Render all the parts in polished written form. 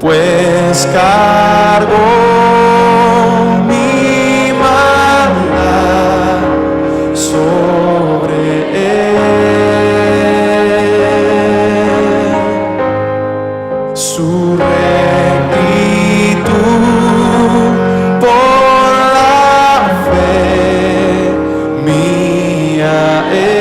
pues cargó mi maldad sobre él. Su rectitud por la fe mía es.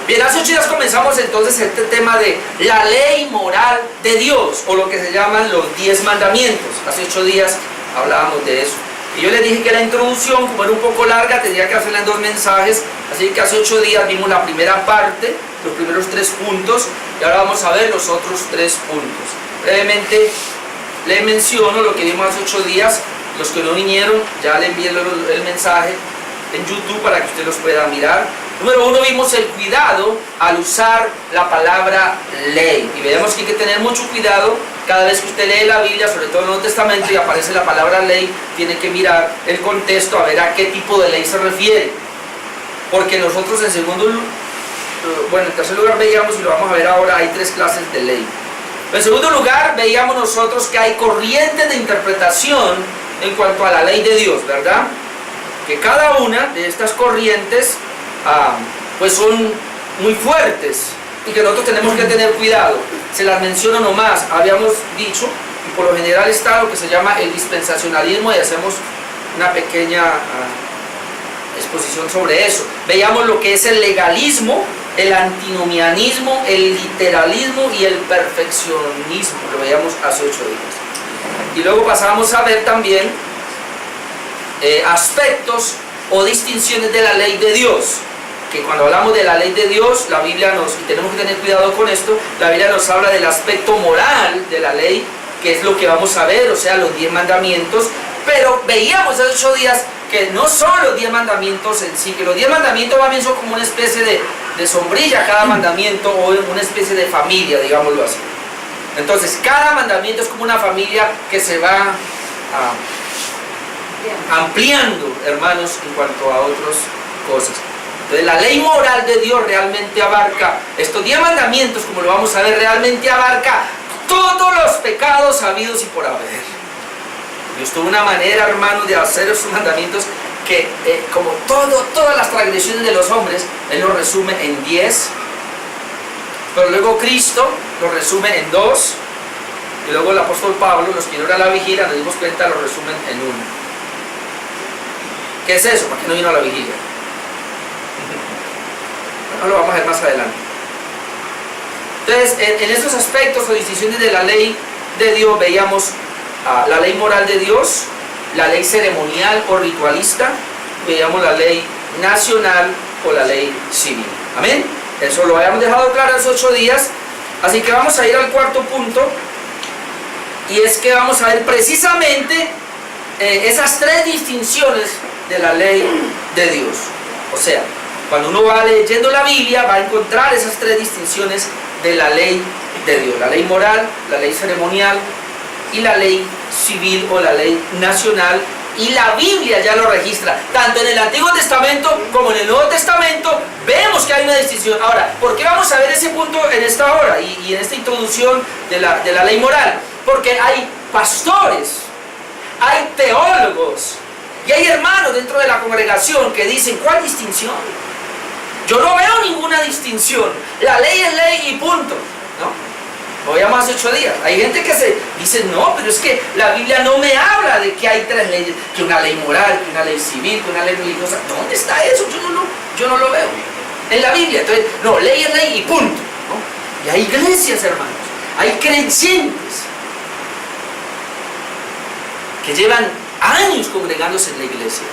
Bien, hace 8 días comenzamos entonces este tema de la ley moral de Dios, o lo que se llaman los 10 mandamientos. Hace 8 días hablábamos de eso. Y yo les dije que la introducción, como era un poco larga, tendría que hacerla en 2 mensajes. Así que hace 8 días vimos la primera parte, los primeros 3 puntos, y ahora vamos a ver los otros 3 puntos. Brevemente les menciono lo que vimos hace 8 días. Los que no vinieron, ya le envié el mensaje en YouTube para que usted los pueda mirar. Número 1, vimos el cuidado al usar la palabra ley. Y veremos que hay que tener mucho cuidado cada vez que usted lee la Biblia, sobre todo en el Nuevo Testamento, y aparece la palabra ley, tiene que mirar el contexto a ver a qué tipo de ley se refiere. Porque nosotros en tercer lugar veíamos, y lo vamos a ver ahora, hay 3 clases de ley. En segundo lugar, veíamos nosotros que hay corrientes de interpretación en cuanto a la ley de Dios, ¿verdad? Que cada una de estas corrientes pues son muy fuertes y que nosotros tenemos que tener cuidado. Se las menciono nomás. Habíamos dicho, y por lo general está lo que se llama el dispensacionalismo, y hacemos una pequeña exposición sobre eso. Veíamos lo que es el legalismo, el antinomianismo, el literalismo y el perfeccionismo. Lo veíamos hace 8 días. Y luego pasamos a ver también aspectos o distinciones de la ley de Dios, que cuando hablamos de la ley de Dios, la Biblia y tenemos que tener cuidado con esto, la Biblia nos habla del aspecto moral de la ley, que es lo que vamos a ver, o sea, los 10 mandamientos, pero veíamos hace 8 días que no son los 10 mandamientos en sí, que los 10 mandamientos más bien son como una especie de sombrilla cada mandamiento, o una especie de familia, digámoslo así. Entonces, cada mandamiento es como una familia que se va ampliando, hermanos, en cuanto a otras cosas. Entonces, la ley moral de Dios realmente abarca estos 10 mandamientos, como lo vamos a ver, realmente abarca todos los pecados habidos y por haber. Dios tuvo una manera, hermanos, de hacer esos mandamientos que, como todas las transgresiones de los hombres, Él los resume en 10, pero luego Cristo los resume en 2, y luego el apóstol Pablo, los que no era la vigilia, nos dimos cuenta, los resumen en 1. ¿Qué es eso? ¿Para qué no vino a la vigilia? No lo vamos a ver más adelante. Entonces, en esos aspectos o distinciones de la ley de Dios, veíamos la ley moral de Dios, la ley ceremonial o ritualista, veíamos la ley nacional o la ley civil. Amén. Eso lo habíamos dejado claro hace 8 días. Así que vamos a ir al cuarto punto, y es que vamos a ver precisamente esas 3 distinciones de la ley de Dios. O sea, cuando uno va leyendo la Biblia, va a encontrar esas 3 distinciones de la ley de Dios: la ley moral, la ley ceremonial y la ley civil o la ley nacional. Y la Biblia ya lo registra, tanto en el Antiguo Testamento como en el Nuevo Testamento. Vemos que hay una distinción. Ahora, ¿por qué vamos a ver ese punto en esta hora y en esta introducción de la ley moral? Porque hay pastores, hay teólogos y hay hermanos dentro de la congregación que dicen: ¿cuál distinción? Yo no veo ninguna distinción. La ley es ley y punto, ¿no? Lo veíamos hace 8 días. Hay gente que dice: no, pero es que la Biblia no me habla de que hay 3 leyes, que una ley moral, que una ley civil, que una ley religiosa. ¿Dónde está eso? Yo no lo veo en la Biblia. Entonces, no, ley es ley y punto, ¿no? Y hay iglesias, hermanos, hay creyentes que llevan años congregándose en la iglesia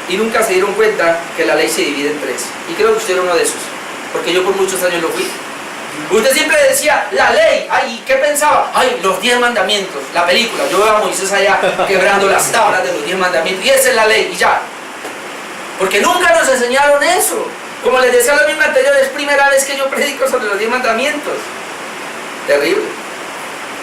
y nunca se dieron cuenta que la ley se divide en 3. Y creo que usted era uno de esos, porque yo por muchos años lo fui. Usted siempre decía, la ley, ay, ¿qué pensaba? Ay, los 10 mandamientos, la película. Yo veo a Moisés allá quebrando las tablas de los 10 mandamientos, y esa es la ley, y ya. Porque nunca nos enseñaron eso. Como les decía la misma anterior, es primera vez que yo predico sobre los 10 mandamientos. Terrible.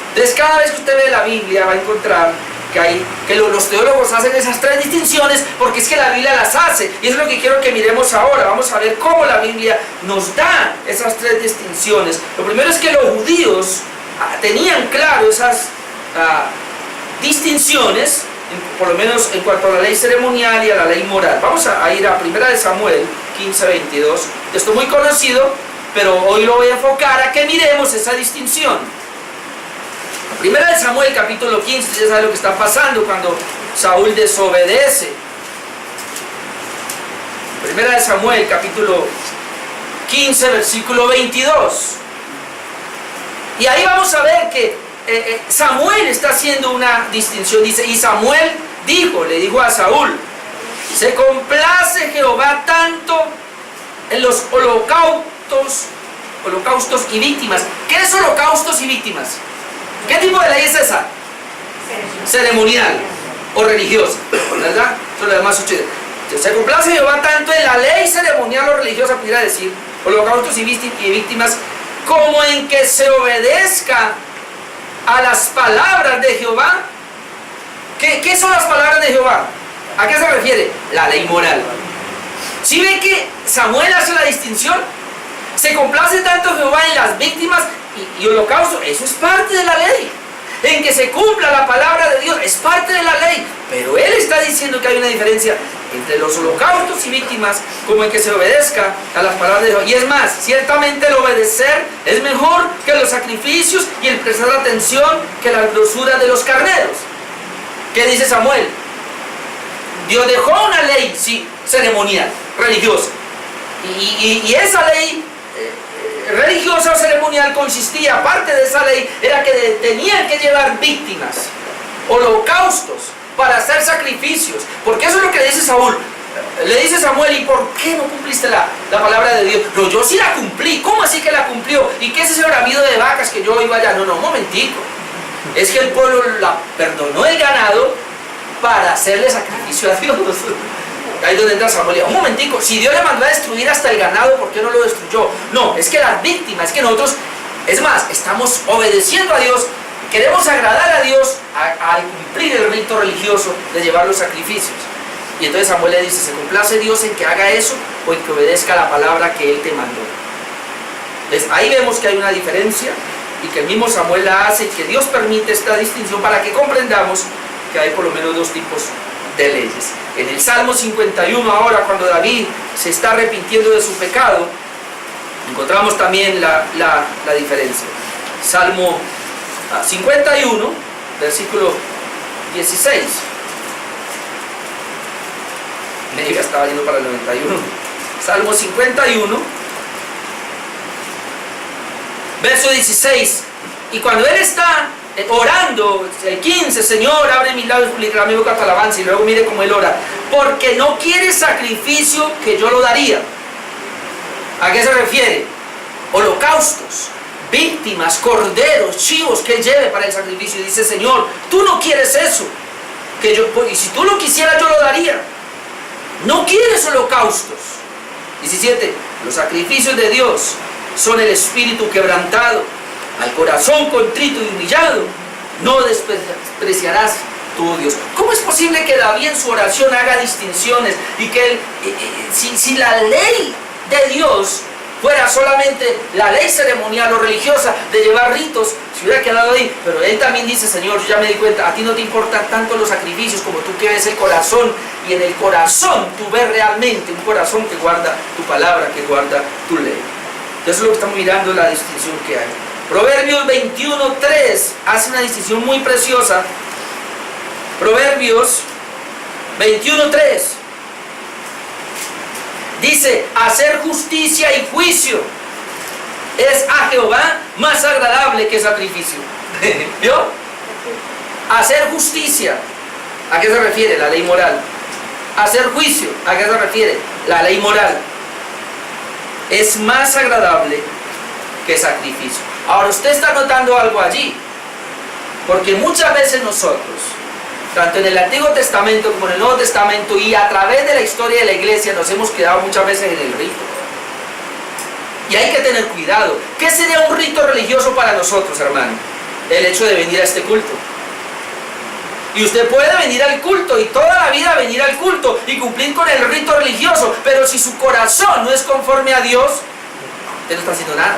Entonces, cada vez que usted ve la Biblia, va a encontrar que los teólogos hacen esas tres distinciones, porque es que la Biblia las hace, y eso es lo que quiero que miremos ahora. Vamos a ver cómo la Biblia nos da esas tres distinciones. Lo primero es que los judíos tenían claro esas distinciones, por lo menos en cuanto a la ley ceremonial y a la ley moral. Vamos a ir a 1 Samuel 15:22. Esto es muy conocido, pero hoy lo voy a enfocar a que miremos esa distinción. 1 Samuel capítulo 15, ya sabe lo que está pasando cuando Saúl desobedece. 1 Samuel capítulo 15 versículo 22. Y ahí vamos a ver que Samuel está haciendo una distinción. Dice, y Samuel le dijo a Saúl, se complace Jehová tanto en los holocaustos y víctimas. ¿Qué es holocaustos y víctimas? ¿Qué tipo de ley es esa? Ceremonial o religiosa, ¿verdad? Eso es lo demás sucede. Se complace Jehová tanto en la ley ceremonial o religiosa, pudiera decir, holocaustos y víctimas, como en que se obedezca a las palabras de Jehová. ¿Qué son las palabras de Jehová? ¿A qué se refiere? La ley moral. ¿Sí ve que Samuel hace la distinción? Se complace tanto Jehová en las víctimas y holocaustos, eso es parte de la ley. En que se cumpla la palabra de Dios, es parte de la ley. Pero él está diciendo que hay una diferencia entre los holocaustos y víctimas, como en que se obedezca a las palabras de Dios. Y es más, ciertamente el obedecer es mejor que los sacrificios y el prestar atención que la grosura de los carneros. ¿Qué dice Samuel? Dios dejó una ley, sí, ceremonial, religiosa. Y esa ley religiosa o ceremonial consistía, parte de esa ley, era que tenían que llevar víctimas, holocaustos, para hacer sacrificios. Porque eso es lo que le dice Saúl. Le dice Samuel, ¿y por qué no cumpliste la palabra de Dios? No, yo sí la cumplí. ¿Cómo así que la cumplió? ¿Y qué es ese bramido de vacas que yo iba allá? No, un momentico. Es que el pueblo perdonó el ganado para hacerle sacrificio a Dios. Ahí es donde entra Samuel. Un momentico, si Dios le mandó a destruir hasta el ganado, ¿por qué no lo destruyó? No, es que las víctimas, es que nosotros, es más, estamos obedeciendo a Dios, queremos agradar a Dios al cumplir el rito religioso de llevar los sacrificios. Y entonces Samuel le dice, ¿se complace Dios en que haga eso o en que obedezca la palabra que Él te mandó? Entonces ahí vemos que hay una diferencia y que el mismo Samuel la hace y que Dios permite esta distinción para que comprendamos que hay por lo menos dos tipos de leyes. En el Salmo 51 ahora, cuando David se está arrepintiendo de su pecado, encontramos también la diferencia. Salmo 51, versículo 16. Ya estaba yendo para el 91. Salmo 51, verso 16. Y cuando él está orando, el 15, Señor, abre mis labios, publicará mi boca tu alabanza, y luego mire cómo él ora, porque no quiere sacrificio que yo lo daría. ¿A qué se refiere? Holocaustos, víctimas, corderos, chivos que él lleve para el sacrificio. Y dice, Señor, tú no quieres eso, y si tú lo quisieras yo lo daría. No quieres holocaustos. 17. Los sacrificios de Dios son el espíritu quebrantado, al corazón contrito y humillado no despreciarás tu Dios. ¿Cómo es posible que David en su oración haga distinciones y que él, si la ley de Dios fuera solamente la ley ceremonial o religiosa de llevar ritos, se hubiera quedado ahí? Pero él también dice, Señor, yo ya me di cuenta, a ti no te importan tanto los sacrificios como tú que ves el corazón, y en el corazón tú ves realmente un corazón que guarda tu palabra, que guarda tu ley. Eso es lo que estamos mirando, la distinción que hay. Proverbios 21:3 hace una distinción muy preciosa. Proverbios 21:3 dice, hacer justicia y juicio es a Jehová más agradable que sacrificio. ¿Vio? Hacer justicia, ¿a qué se refiere? La ley moral. Hacer juicio, ¿a qué se refiere? La ley moral. Es más agradable que sacrificio. Ahora, usted está notando algo allí, porque muchas veces nosotros, tanto en el Antiguo Testamento como en el Nuevo Testamento y a través de la historia de la iglesia, nos hemos quedado muchas veces en el rito. Y hay que tener cuidado. ¿Qué sería un rito religioso para nosotros, hermano? El hecho de venir a este culto. Y usted puede venir al culto y toda la vida venir al culto y cumplir con el rito religioso, pero si su corazón no es conforme a Dios, usted no está haciendo nada.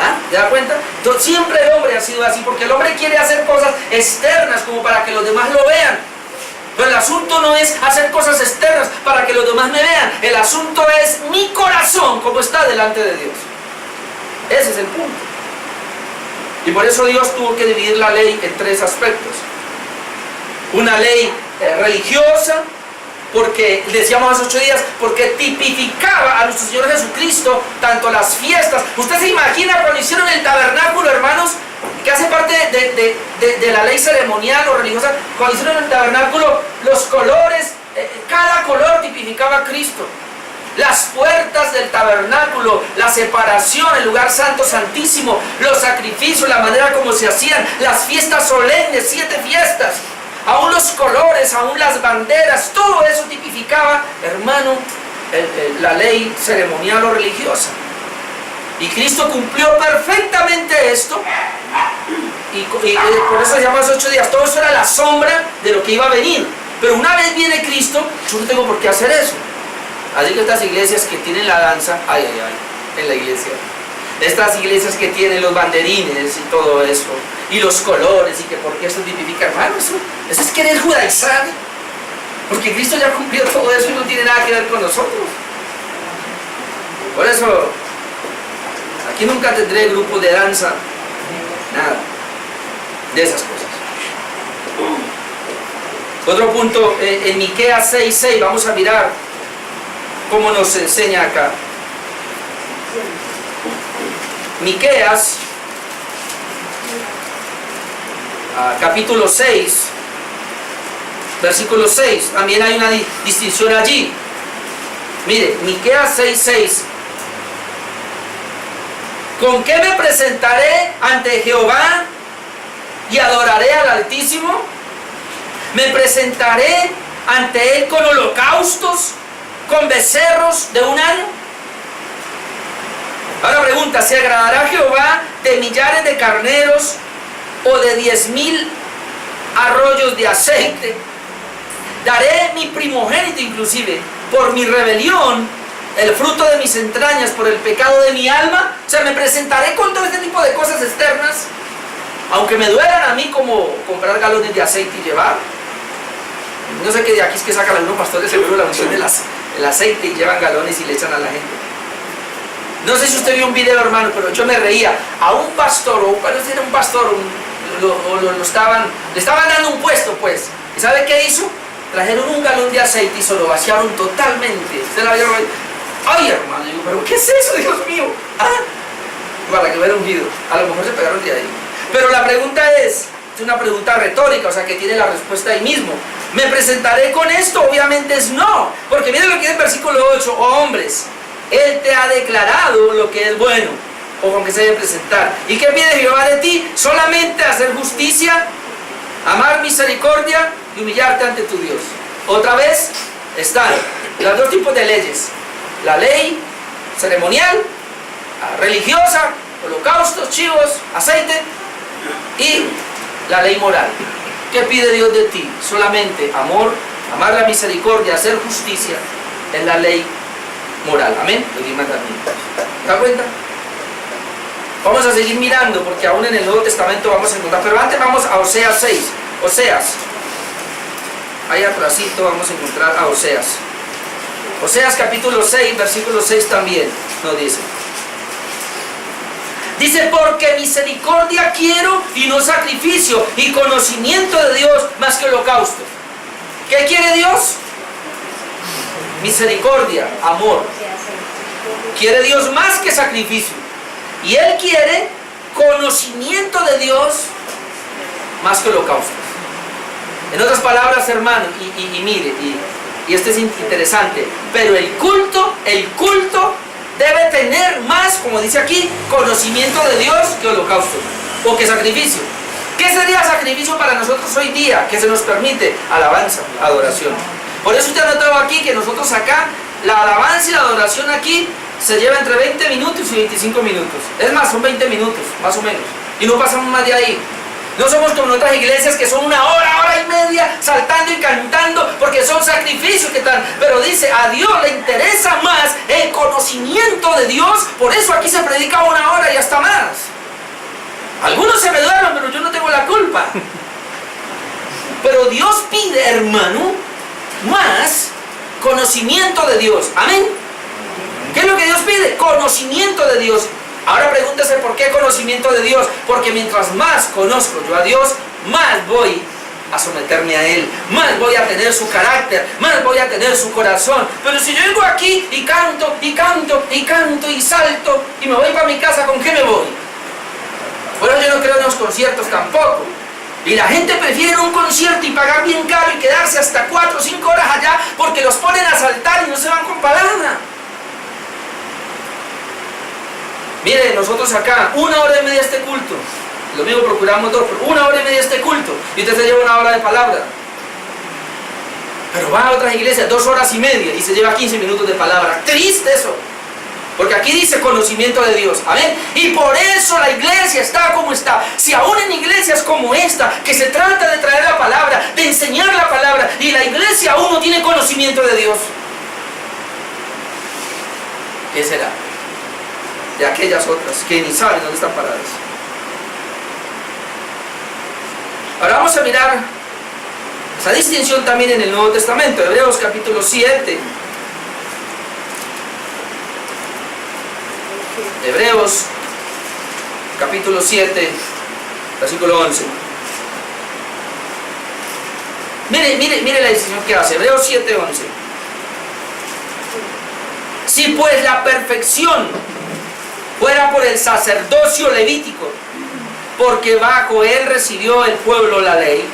¿Ah? ¿Se da cuenta? Entonces, siempre el hombre ha sido así, porque el hombre quiere hacer cosas externas como para que los demás lo vean. Pero el asunto no es hacer cosas externas para que los demás me vean. El asunto es mi corazón como está delante de Dios. Ese es el punto. Y por eso Dios tuvo que dividir la ley en tres aspectos. Una ley religiosa, porque decíamos hace 8 días, porque tipificaba a nuestro Señor Jesucristo, tanto las fiestas. Usted se imagina cuando hicieron el tabernáculo, hermanos, que hace parte de la ley ceremonial o religiosa. Cuando hicieron el tabernáculo, los colores, cada color tipificaba a Cristo. Las puertas del tabernáculo, la separación, el lugar santo, santísimo, los sacrificios, la manera como se hacían, las fiestas solemnes, 7 fiestas, aún los colores, aún las banderas, todo eso tipificaba, hermano, la ley ceremonial o religiosa. Y Cristo cumplió perfectamente esto, y por eso decíamos hace 8 días, todo eso era la sombra de lo que iba a venir. Pero una vez viene Cristo, yo no tengo por qué hacer eso. Así que estas iglesias que tienen la danza, en la iglesia, estas iglesias que tienen los banderines y todo eso, y los colores, y que por qué esto tipifica, hermano, eso es querer judaizar, porque Cristo ya cumplió todo eso y no tiene nada que ver con nosotros. Por eso, aquí nunca tendré grupos de danza, nada de esas cosas. Otro punto, en Miqueas 6:6, vamos a mirar cómo nos enseña acá. Miqueas, capítulo 6, versículo 6, también hay una distinción allí. Mire, Miqueas 6:6. ¿Con qué me presentaré ante Jehová y adoraré al Altísimo? ¿Me presentaré ante Él con holocaustos, con becerros de un año? Ahora pregunta, ¿se agradará Jehová de millares de carneros o de 10,000 arroyos de aceite? Daré mi primogénito inclusive por mi rebelión, el fruto de mis entrañas por el pecado de mi alma. O sea, me presentaré con todo este tipo de cosas externas, aunque me duelan a mí, como comprar galones de aceite y llevar. No sé qué de aquí es que sacan algunos pastores seguro la unción del aceite y llevan galones y le echan a la gente. No sé si usted vio un video, hermano, pero yo me reía. A un pastor, o parece era un pastor, le estaban dando un puesto, pues. ¿Y sabe qué hizo? Trajeron un galón de aceite y se lo vaciaron totalmente. ¿Usted la vio? Ay, hermano, digo, ¿pero qué es eso, Dios mío? Para que hubiera ungido. A lo mejor se pegaron de ahí. Pero la pregunta es una pregunta retórica, o sea, que tiene la respuesta ahí mismo. ¿Me presentaré con esto? Obviamente es no. Porque miren lo que dice el versículo 8. Oh, hombres, Él te ha declarado lo que es bueno, o con que se debe presentar. ¿Y qué pide Jehová de ti? Solamente hacer justicia, amar misericordia y humillarte ante tu Dios. Otra vez están los dos tipos de leyes: la ley ceremonial, religiosa, holocaustos, chivos, aceite, y la ley moral. ¿Qué pide Dios de ti? Solamente amor, amar la misericordia, hacer justicia, es la ley moral. Amén. Los 10 mandamientos. ¿Te das cuenta? Vamos a seguir mirando, porque aún en el Nuevo Testamento vamos a encontrar, pero antes vamos a Oseas 6. Oseas, ahí atrásito vamos a encontrar a Oseas. Oseas capítulo 6, versículo 6 también nos dice. Dice, porque misericordia quiero y no sacrificio, y conocimiento de Dios más que holocausto. ¿Qué quiere Dios? Misericordia, amor. Quiere Dios más que sacrificio. Y Él quiere conocimiento de Dios más que holocaustos. En otras palabras, hermano, y mire, y este es interesante, pero el culto debe tener más, como dice aquí, conocimiento de Dios que holocausto o que sacrificio. ¿Qué sería sacrificio para nosotros hoy día? Que se nos permite alabanza, adoración. Por eso usted ha notado aquí que nosotros acá, la alabanza y la adoración aquí se lleva entre 20 minutos y 25 minutos. Es más, son 20 minutos, más o menos. Y no pasamos más de ahí. No somos como en otras iglesias que son una hora, hora y media saltando y cantando porque son sacrificios que están. Pero dice, a Dios le interesa más el conocimiento de Dios. Por eso aquí se predica una hora y hasta más. Algunos se me duermen, pero yo no tengo la culpa. Pero Dios pide, hermano, más conocimiento de Dios. Amén. ¿Qué es lo que Dios pide? Conocimiento de Dios. Ahora pregúntese por qué conocimiento de Dios. Porque mientras más conozco yo a Dios, más voy a someterme a Él, más voy a tener su carácter, más voy a tener su corazón. Pero si yo vengo aquí y canto, y canto, y canto, y salto, y me voy para mi casa, ¿con qué me voy? Bueno, yo no creo en los conciertos tampoco. Y la gente prefiere un concierto y pagar bien caro y quedarse hasta 4 o 5 horas allá porque los ponen a saltar y no se van con palabra. Mire, nosotros acá, 1 hora y media este culto. Lo mismo procuramos 2, pero 1 hora y media este culto. Y usted se lleva 1 hora de palabra. Pero va a otras iglesias 2 horas y media y se lleva 15 minutos de palabra. Triste eso. Porque aquí dice conocimiento de Dios. Amén. Y por eso la iglesia está como está. Si aún en iglesias como esta, que se trata de traer la palabra, de enseñar la palabra, y la iglesia aún no tiene conocimiento de Dios, ¿qué será de aquellas otras que ni saben dónde están paradas? Ahora vamos a mirar esa distinción también en el Nuevo Testamento. Hebreos capítulo 7. Hebreos capítulo 7, versículo 11. Mire la distinción que hace. Hebreos 7, 11. Si pues la perfección fuera por el sacerdocio levítico, porque bajo él recibió el pueblo la ley,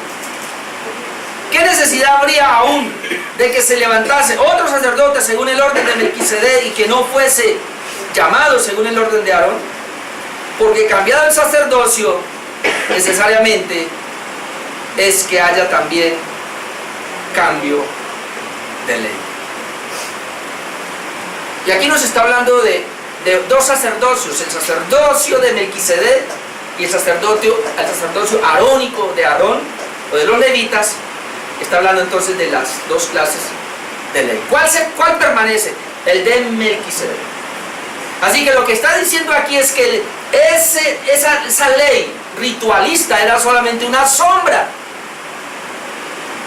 ¿qué necesidad habría aún de que se levantase otro sacerdote según el orden de Melquisedec y que no fuese llamado según el orden de Aarón? Porque cambiado el sacerdocio, necesariamente es que haya también cambio de ley. Y aquí nos está hablando de 2 sacerdocios: el sacerdocio de Melquisedec y el sacerdocio arónico de Aarón o de los levitas. Está hablando entonces de las 2 clases de ley. ¿Cuál permanece? El de Melquisedec. Así que lo que está diciendo aquí es que esa ley ritualista era solamente una sombra,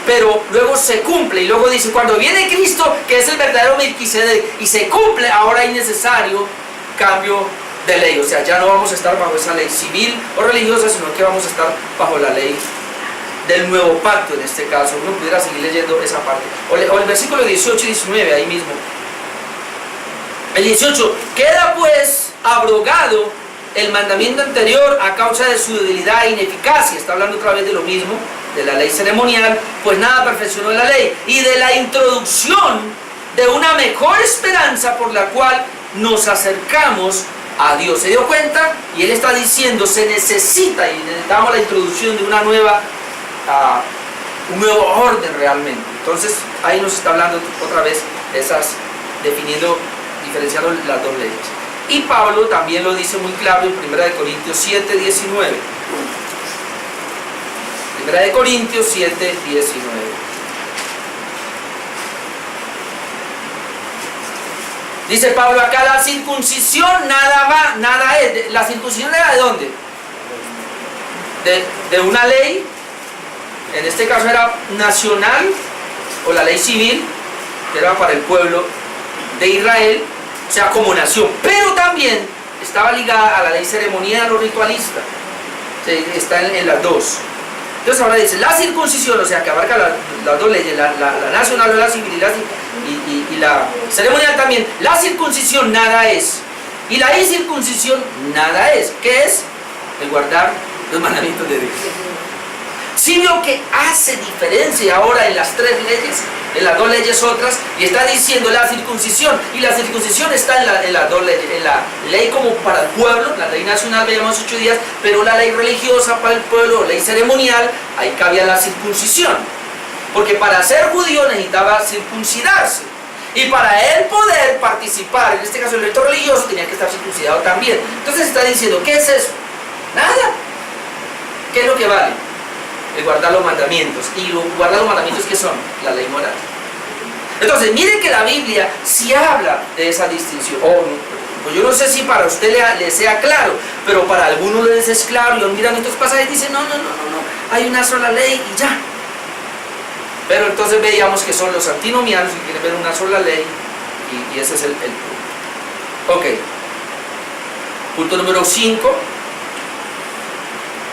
pero luego se cumple. Y luego dice, cuando viene Cristo, que es el verdadero Melquisedec, y se cumple, ahora es necesario cambio de ley. O sea, ya no vamos a estar bajo esa ley civil o religiosa, sino que vamos a estar bajo la ley del nuevo pacto en este caso. Uno pudiera seguir leyendo esa parte. O el versículo 18 y 19, ahí mismo. El 18, queda pues abrogado el mandamiento anterior a causa de su debilidad e ineficacia. Está hablando otra vez de lo mismo, de la ley ceremonial, pues nada perfeccionó la ley, y de la introducción de una mejor esperanza por la cual nos acercamos a Dios. ¿Se dio cuenta? Y él está diciendo, se necesita, y necesitamos la introducción de una nueva, un nuevo orden realmente. Entonces ahí nos está hablando otra vez diferenciando las 2 leyes. Y Pablo también lo dice muy claro en 1 Corintios 7, 19. 1 Corintios 7, 19. Dice Pablo acá, la circuncisión nada es. ¿La circuncisión era de dónde? De una ley, en este caso era nacional, o la ley civil, que era para el pueblo de Israel, o sea, como nación, pero también estaba ligada a la ley ceremonial o ritualista. Está en las 2. Entonces ahora dice, la circuncisión, o sea, que abarca las 2 leyes, la nacional o la civil y la ceremonial también. La circuncisión nada es, y la incircuncisión nada es. ¿Qué es? El guardar los mandamientos de Dios. ¿Sí vio que hace diferencia ahora en las 3 leyes, en las 2 leyes otras? Y está diciendo la circuncisión, y la circuncisión está en las 2 leyes, en la ley como para el pueblo, la ley nacional veíamos 8 días, pero la ley religiosa para el pueblo, ley ceremonial, ahí cabía la circuncisión, porque para ser judío necesitaba circuncidarse, y para él poder participar, en este caso el rito religioso, tenía que estar circuncidado también. Entonces está diciendo, ¿qué es eso? Nada. ¿Qué es lo que vale? El guardar los mandamientos. ¿Y guardar los mandamientos qué son? La ley moral. Entonces, miren que la Biblia sí habla de esa distinción. Pues yo no sé si para usted le sea claro, pero para algunos les es claro. Y miran estos pasajes y dicen, no, hay una sola ley y ya. Pero entonces veíamos que son los antinomianos que quieren ver una sola ley, y ese es el punto. Ok. Punto número 5.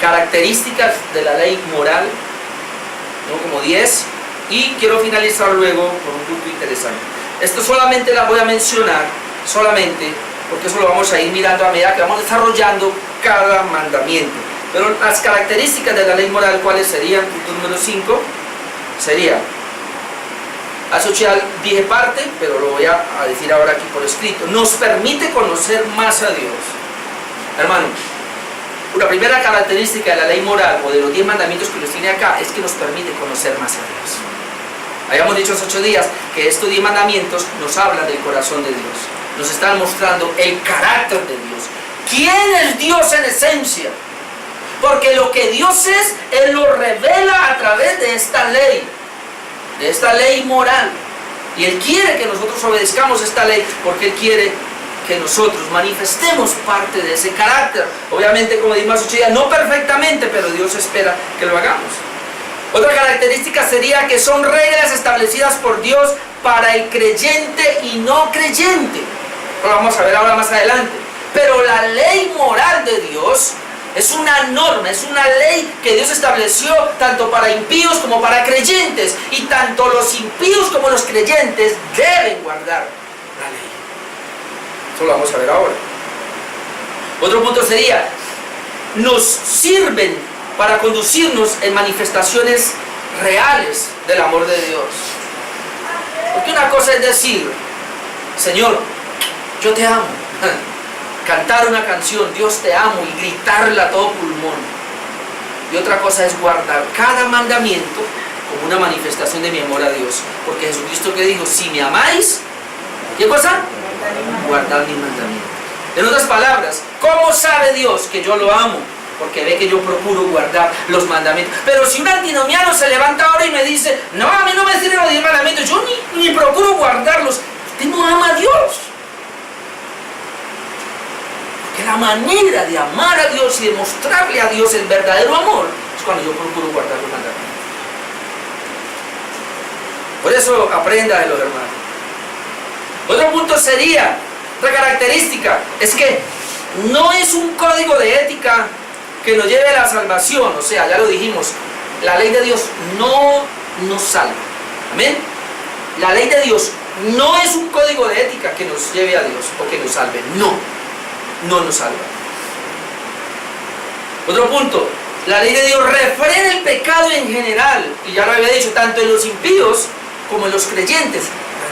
Características de la ley moral, ¿no? Como 10. Y quiero finalizar luego con un punto interesante. Esto solamente la voy a mencionar, solamente, porque eso lo vamos a ir mirando a medida que vamos desarrollando cada mandamiento. Pero las características de la ley moral, ¿cuáles serían? Punto número 5, sería, hace ocho días dije parte, pero lo voy a decir ahora aquí por escrito, nos permite conocer más a Dios. Hermano, la primera característica de la ley moral o de los 10 mandamientos que los tiene acá es que nos permite conocer más a Dios. Habíamos dicho hace 8 días que estos 10 mandamientos nos hablan del corazón de Dios, nos están mostrando el carácter de Dios. ¿Quién es Dios en esencia? Porque lo que Dios es, Él lo revela a través de esta ley moral. Y Él quiere que nosotros obedezcamos esta ley porque Él quiere que nosotros manifestemos parte de ese carácter. Obviamente, como dijimos hace 8 días, no perfectamente, pero Dios espera que lo hagamos. Otra característica sería que son reglas establecidas por Dios para el creyente y no creyente. Lo vamos a ver ahora más adelante. Pero la ley moral de Dios es una norma, es una ley que Dios estableció tanto para impíos como para creyentes. Y tanto los impíos como los creyentes deben guardar la ley. Eso lo vamos a ver ahora. Otro punto sería, nos sirven para conducirnos en manifestaciones reales del amor de Dios. Porque una cosa es decir, Señor, yo te amo. Cantar una canción, Dios te amo, y gritarla a todo pulmón. Y otra cosa es guardar cada mandamiento como una manifestación de mi amor a Dios. Porque Jesucristo que dijo, si me amáis, ¿qué cosa? Guardar mis mandamientos. En otras palabras, ¿cómo sabe Dios que yo lo amo? Porque ve que yo procuro guardar los mandamientos. Pero si un antinomiano se levanta ahora y me dice, no, a mí no me sirven los 10 mandamientos, yo ni procuro guardarlos, usted no ama a Dios. Porque la manera de amar a Dios y de mostrarle a Dios el verdadero amor es cuando yo procuro guardar los mandamientos. Por eso aprenda de los hermanos. Otro punto sería, otra característica, es que no es un código de ética que nos lleve a la salvación. O sea, ya lo dijimos, la ley de Dios no nos salva. Amén. La ley de Dios no es un código de ética que nos lleve a Dios o que nos salve. No nos salva. Otro punto, la ley de Dios refrena el pecado en general. Y ya lo había dicho, tanto en los impíos como en los creyentes.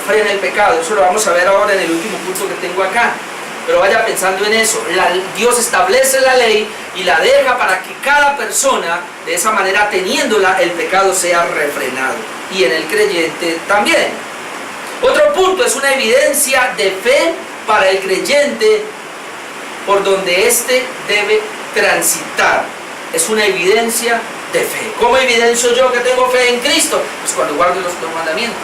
Refrena el pecado. Eso lo vamos a ver ahora en el último punto que tengo acá. Pero vaya pensando en eso. Dios establece la ley y la deja para que cada persona, de esa manera teniéndola, el pecado sea refrenado. Y en el creyente también. Otro punto es una evidencia de fe para el creyente por donde éste debe transitar. Es una evidencia de fe. ¿Cómo evidencio yo que tengo fe en Cristo? Pues cuando guardo los mandamientos.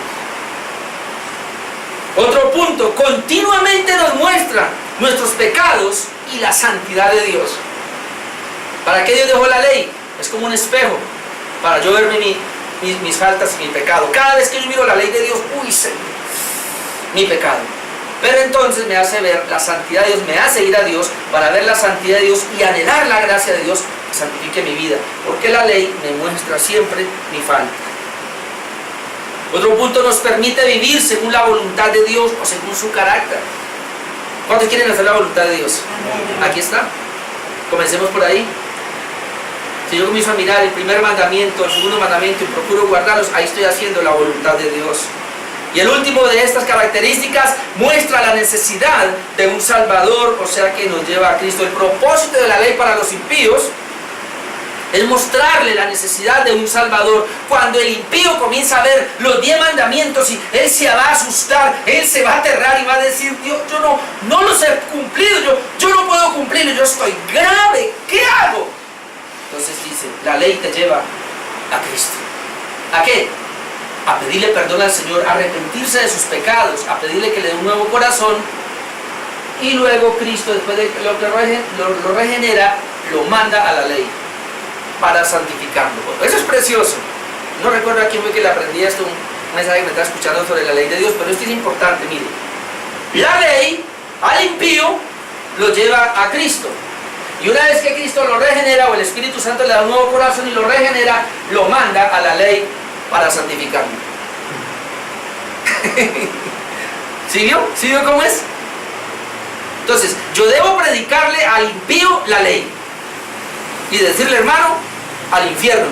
Otro punto, continuamente nos muestra nuestros pecados y la santidad de Dios. ¿Para qué Dios dejó la ley? Es como un espejo para yo verme mis faltas y mi pecado. Cada vez que yo miro la ley de Dios, uy, Señor, mi pecado. Pero entonces me hace ver la santidad de Dios, me hace ir a Dios para ver la santidad de Dios y anhelar la gracia de Dios que santifique mi vida. Porque la ley me muestra siempre mi falta. Otro punto, nos permite vivir según la voluntad de Dios o según su carácter. ¿Cuántos quieren hacer la voluntad de Dios? Aquí está. Comencemos por ahí. Si yo comienzo a mirar el primer mandamiento, el segundo mandamiento y procuro guardarlos, ahí estoy haciendo la voluntad de Dios. Y el último de estas características muestra la necesidad de un Salvador, o sea que nos lleva a Cristo. El propósito de la ley para los impíos es mostrarle la necesidad de un Salvador. Cuando el impío comienza a ver los 10 mandamientos y él se va a asustar, él se va a aterrar y va a decir, Dios, yo no los he cumplido, yo no puedo cumplirlo, yo estoy grave, ¿qué hago? Entonces dice dice, la ley te lleva a Cristo. ¿A qué? A pedirle perdón al Señor, a arrepentirse de sus pecados, a pedirle que le dé un nuevo corazón, y luego Cristo, después de que lo regenera, lo manda a la ley para santificarlo. Bueno, eso es precioso. No recuerdo a quién fue que le aprendí esto, un mensaje que me estaba escuchando sobre la ley de Dios, pero esto es importante. Mire, la ley al impío lo lleva a Cristo, y una vez que Cristo lo regenera, o el Espíritu Santo le da un nuevo corazón y lo regenera, lo manda a la ley para santificarlo. ¿Sí vio? ¿Sí vio cómo es? Entonces, yo debo predicarle al impío la ley y decirle, hermano, al infierno.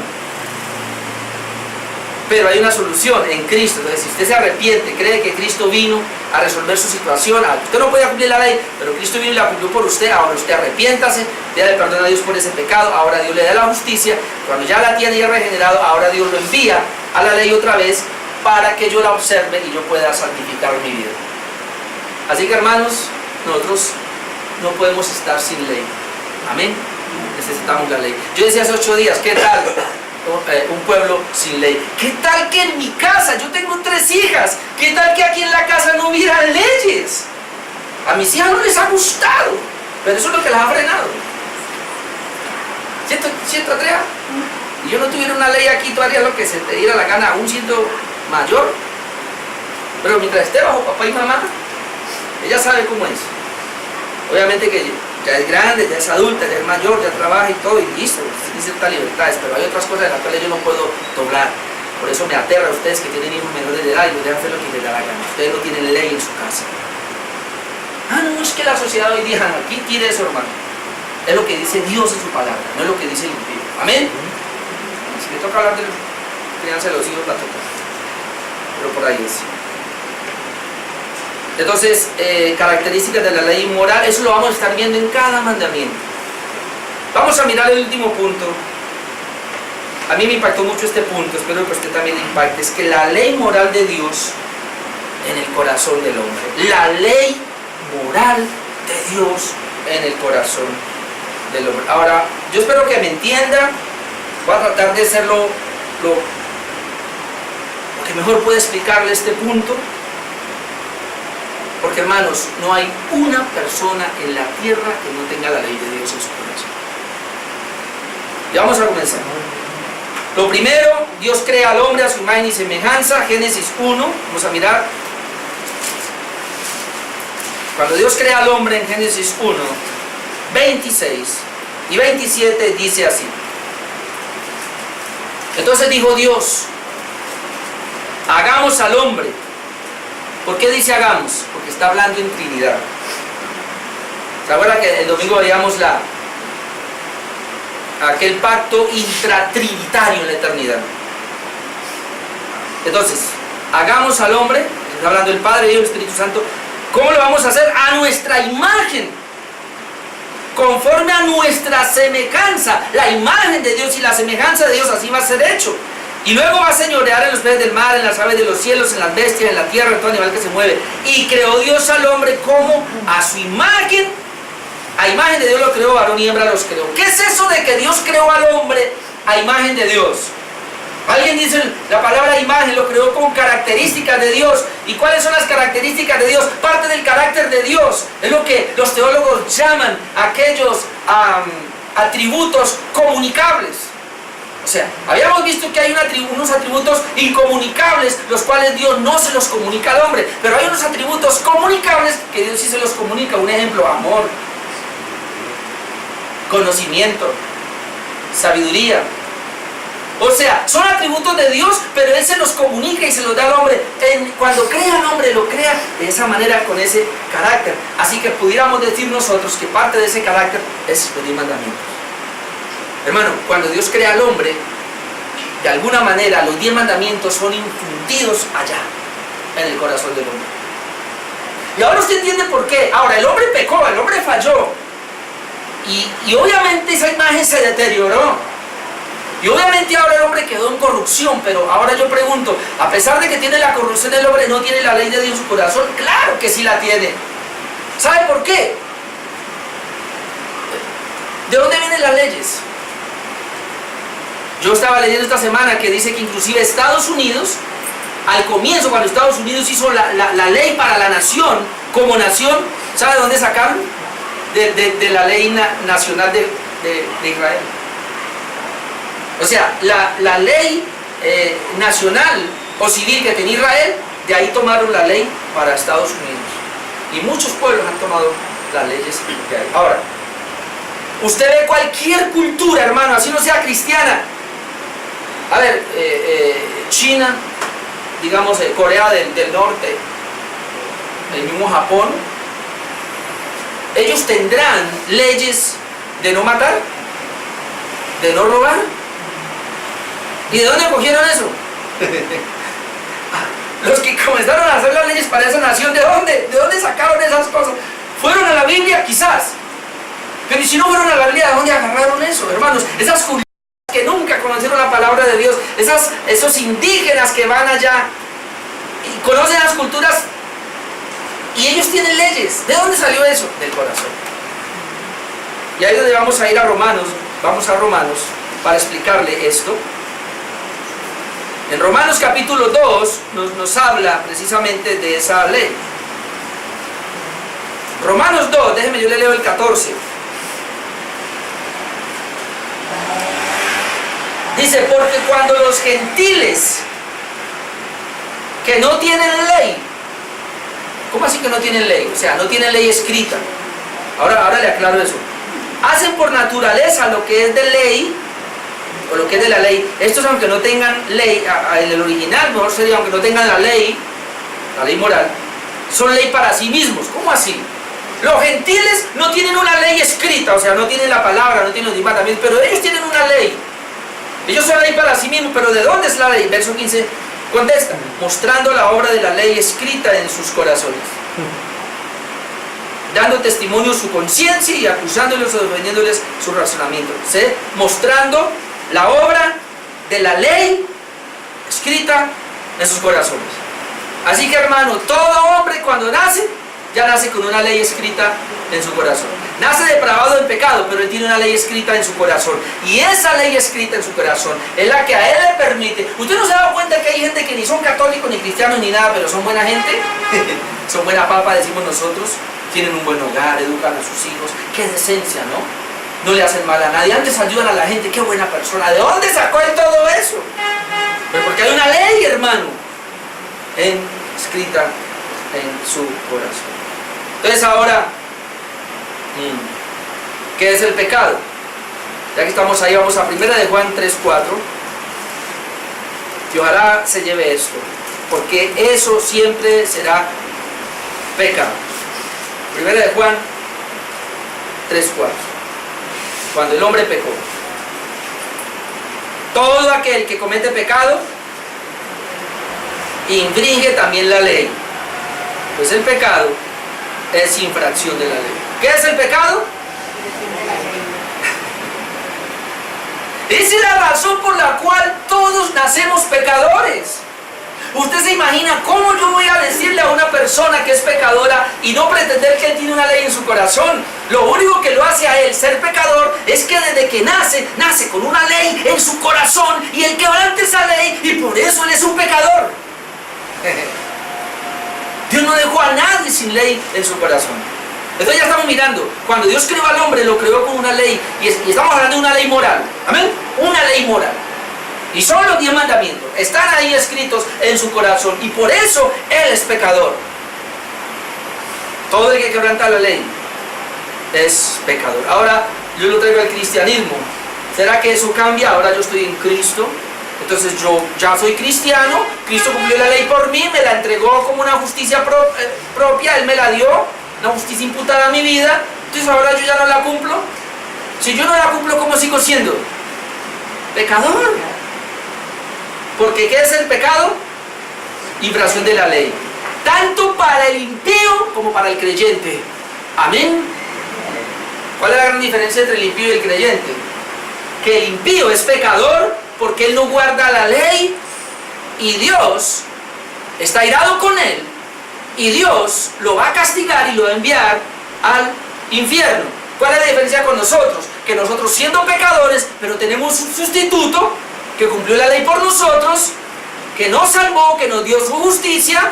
Pero hay una solución en Cristo. Entonces, si usted se arrepiente, cree que Cristo vino a resolver su situación, usted no podía cumplir la ley, pero Cristo vino y la cumplió por usted, ahora usted arrepiéntase, pídale perdón a Dios por ese pecado, ahora Dios le da la justicia, cuando ya la tiene ya regenerado, ahora Dios lo envía a la ley otra vez para que yo la observe y yo pueda santificar mi vida. Así que, hermanos, nosotros no podemos estar sin ley. Amén. Necesitamos la ley. Yo decía hace 8 días, ¿qué tal un pueblo sin ley? ¿Qué tal que en mi casa, yo tengo 3 hijas, qué tal que aquí en la casa no hubiera leyes? A mis hijas no les ha gustado, pero eso es lo que las ha frenado. ¿Cierto, Andrea? Y yo no tuviera una ley aquí, tú harías lo que se te diera la gana, aún siendo mayor. Pero mientras esté bajo papá y mamá, ella sabe cómo es. Obviamente que ya es grande, ya es adulta, ya es mayor, ya trabaja y todo, y listo, tiene ciertas libertades, pero hay otras cosas en las cuales yo no puedo doblar. Por eso me aterra a ustedes que tienen hijos menores de edad y los dejan hacer lo que les da la gana. Ustedes no tienen ley en su casa. Ah, no, es que la sociedad hoy día, aquí tiene eso, hermano. Es lo que dice Dios en su palabra, no es lo que dice el impío. Amén. Si me toca hablar de crianza de los hijos, la toca. Pero por ahí es. Entonces, características de la ley moral, eso lo vamos a estar viendo en cada mandamiento. Vamos a mirar el último punto. A mí me impactó mucho este punto, espero que a usted también le impacte. Es que la ley moral de Dios en el corazón del hombre. La ley moral de Dios en el corazón del hombre. Ahora, yo espero que me entienda. Voy a tratar de hacerlo lo que mejor pueda explicarle este punto. Porque, hermanos, no hay una persona en la tierra que no tenga la ley de Dios en su corazón. Y vamos a comenzar. Lo primero, Dios crea al hombre a su imagen y semejanza. Génesis 1, vamos a mirar. Cuando Dios crea al hombre en Génesis 1, 26 y 27 dice así. Entonces dijo Dios, hagamos al hombre. ¿Por qué dice hagamos? Porque está hablando en Trinidad. ¿Se acuerdan que el domingo veíamos aquel pacto intratrinitario en la eternidad? Entonces, hagamos al hombre, está hablando el Padre, Hijo y el Espíritu Santo. ¿Cómo lo vamos a hacer? A nuestra imagen, conforme a nuestra semejanza. La imagen de Dios y la semejanza de Dios, así va a ser hecho. Y luego va a señorear en los peces del mar, en las aves de los cielos, en las bestias, en la tierra, en todo animal que se mueve. Y creó Dios al hombre como a su imagen. A imagen de Dios lo creó, varón y hembra los creó. ¿Qué es eso de que Dios creó al hombre a imagen de Dios? Alguien dice, la palabra imagen lo creó con características de Dios. ¿Y cuáles son las características de Dios? Parte del carácter de Dios. Es lo que los teólogos llaman aquellos atributos comunicables. O sea, habíamos visto que hay unos atributos incomunicables, los cuales Dios no se los comunica al hombre. Pero hay unos atributos comunicables que Dios sí se los comunica. Un ejemplo, amor, conocimiento, sabiduría. O sea, son atributos de Dios, pero Él se los comunica y se los da al hombre. Cuando crea al hombre, lo crea de esa manera, con ese carácter. Así que pudiéramos decir nosotros que parte de ese carácter es pedir mandamientos. Hermano, cuando Dios crea al hombre, de alguna manera los 10 mandamientos son infundidos allá, en el corazón del hombre. Y ahora usted entiende por qué. Ahora, el hombre pecó, el hombre falló. Y obviamente esa imagen se deterioró. Y obviamente ahora el hombre quedó en corrupción. Pero ahora yo pregunto, a pesar de que tiene la corrupción, el hombre no tiene la ley de Dios en su corazón. Claro que sí la tiene. ¿Sabe por qué? ¿De dónde vienen las leyes? Yo estaba leyendo esta semana que dice que inclusive Estados Unidos, al comienzo, cuando Estados Unidos hizo la ley para la nación, como nación, ¿sabe de dónde sacaron? De la ley nacional de Israel. O sea, la ley nacional o civil que tenía Israel, de ahí tomaron la ley para Estados Unidos. Y muchos pueblos han tomado las leyes de ahí. Ahora, usted ve cualquier cultura, hermano, así no sea cristiana. A ver, China, digamos, Corea del Norte, el mismo Japón, ellos tendrán leyes de no matar, de no robar. ¿Y de dónde cogieron eso? Los que comenzaron a hacer las leyes para esa nación, ¿de dónde? ¿De dónde sacaron esas cosas? ¿Fueron a la Biblia? Quizás. Pero si no fueron a la Biblia, ¿de dónde agarraron eso, hermanos? Esas culturas que nunca conocieron la palabra de Dios, esos indígenas que van allá y conocen las culturas y ellos tienen leyes. ¿De dónde salió eso? Del corazón. Y ahí es donde vamos a ir a Romanos. Vamos a Romanos para explicarle esto. En Romanos capítulo 2 nos habla precisamente de esa ley. Romanos 2, déjeme, yo le leo el 14. Dice, porque cuando los gentiles que no tienen ley, ¿cómo así que no tienen ley? O sea, no tienen ley escrita. Ahora le aclaro eso. Hacen por naturaleza lo que es de ley, o lo que es de la ley. Estos, aunque no tengan ley, el original mejor sería, aunque no tengan la ley moral, son ley para sí mismos. ¿Cómo así? Los gentiles no tienen una ley escrita, o sea, no tienen la palabra, no tienen los mandamientos, pero ellos tienen una ley. Ellos son ley para sí mismos, pero ¿de dónde es la ley? Verso 15 contesta, mostrando la obra de la ley escrita en sus corazones, dando testimonio su conciencia y acusándoles o defendiéndoles su razonamiento. ¿Sí? Mostrando la obra de la ley escrita en sus corazones. Así que, hermano, todo hombre cuando nace, ya nace con una ley escrita en su corazón. Nace depravado en pecado, pero él tiene una ley escrita en su corazón. Y esa ley escrita en su corazón es la que a él le permite. ¿Usted no se ha dado cuenta que hay gente que ni son católicos, ni cristianos, ni nada, pero son buena gente? Son buena papa, decimos nosotros. Tienen un buen hogar, educan a sus hijos. Qué decencia, ¿no? No le hacen mal a nadie. Antes ayudan a la gente. Qué buena persona. ¿De dónde sacó él todo eso? Pero porque hay una ley, hermano, escrita en su corazón. Entonces ahora, ¿qué es el pecado? Ya que estamos ahí, vamos a 1 de Juan 3:4. Y ojalá se lleve esto, porque eso siempre será pecado. 1 de Juan 3:4. Cuando el hombre pecó. Todo aquel que comete pecado infringe también la ley. Pues el pecado es infracción de la ley. ¿Qué es el pecado? Esa es la razón por la cual todos nacemos pecadores. Usted se imagina cómo yo voy a decirle a una persona que es pecadora y no pretender que él tiene una ley en su corazón. Lo único que lo hace a él ser pecador es que desde que nace con una ley en su corazón y él quebranta esa ley y por eso él es un pecador. Dios no dejó a nadie sin ley en su corazón. Entonces ya estamos mirando, cuando Dios creó al hombre, lo creó con una ley, y estamos hablando de una ley moral. ¿Amén? Una ley moral. Y son los 10 mandamientos. Están ahí escritos en su corazón, y por eso él es pecador. Todo el que quebranta la ley es pecador. Ahora, yo lo traigo al cristianismo. ¿Será que eso cambia? Ahora yo estoy en Cristo. Entonces yo ya soy cristiano, Cristo cumplió la ley por mí, me la entregó como una justicia propia, Él me la dio, una justicia imputada a mi vida, entonces ahora yo ya no la cumplo. Si yo no la cumplo, ¿cómo sigo siendo? Pecador. Porque ¿qué es el pecado? Infracción de la ley. Tanto para el impío como para el creyente. Amén. ¿Cuál es la gran diferencia entre el impío y el creyente? Que el impío es pecador porque él no guarda la ley y Dios está irado con él y Dios lo va a castigar y lo va a enviar al infierno. ¿Cuál es la diferencia con nosotros? Que nosotros siendo pecadores, pero tenemos un sustituto que cumplió la ley por nosotros, que nos salvó, que nos dio su justicia,